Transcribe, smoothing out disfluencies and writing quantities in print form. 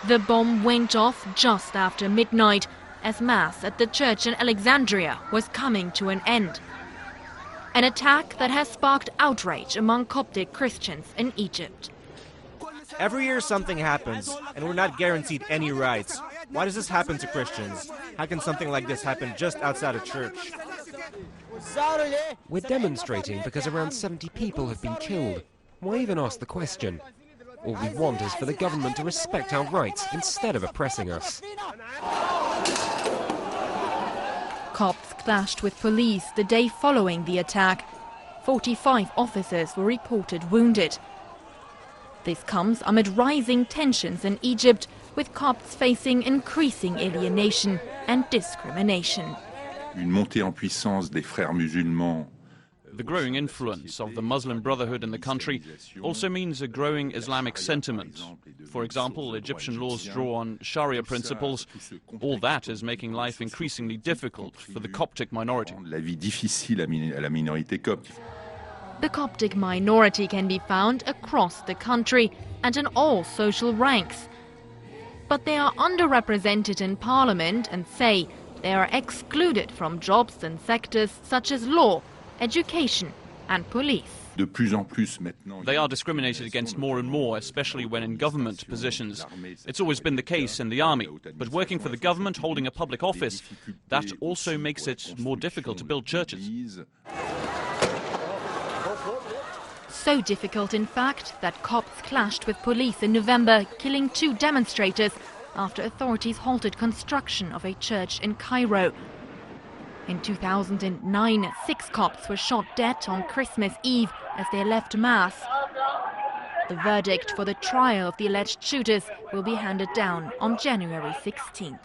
The bomb went off just after midnight, as Mass at the church in Alexandria was coming to an end. An attack that has sparked outrage among Coptic Christians in Egypt. Every year something happens, and we're not guaranteed any rights. Why does this happen to Christians? How can something like this happen just outside a church? We're demonstrating because around 70 people have been killed. Why even ask the question? All we want is for the government to respect our rights instead of oppressing us. Copts clashed with police the day following the attack. 45 officers were reported wounded. This comes amid rising tensions in Egypt, with Copts facing increasing alienation and discrimination. Une montée en puissance des frères musulmans. The growing influence of the Muslim Brotherhood in the country also means a growing Islamic sentiment. For example, Egyptian laws draw on Sharia principles. All that is making life increasingly difficult for the Coptic minority. La vie difficile à la minorité copte. The Coptic minority can be found across the country and in all social ranks. But they are underrepresented in parliament and say they are excluded from jobs in sectors such as law, education and police. They are discriminated against more and more, especially when in government positions. It's always been the case in the army, but working for the government, holding a public office, that also makes it more difficult to build churches. So difficult, in fact, that Copts clashed with police in November, killing 2 demonstrators after authorities halted construction of a church in Cairo. In 2009, 6 Copts were shot dead on Christmas Eve as they left Mass. The verdict for the trial of the alleged shooters will be handed down on January 16th.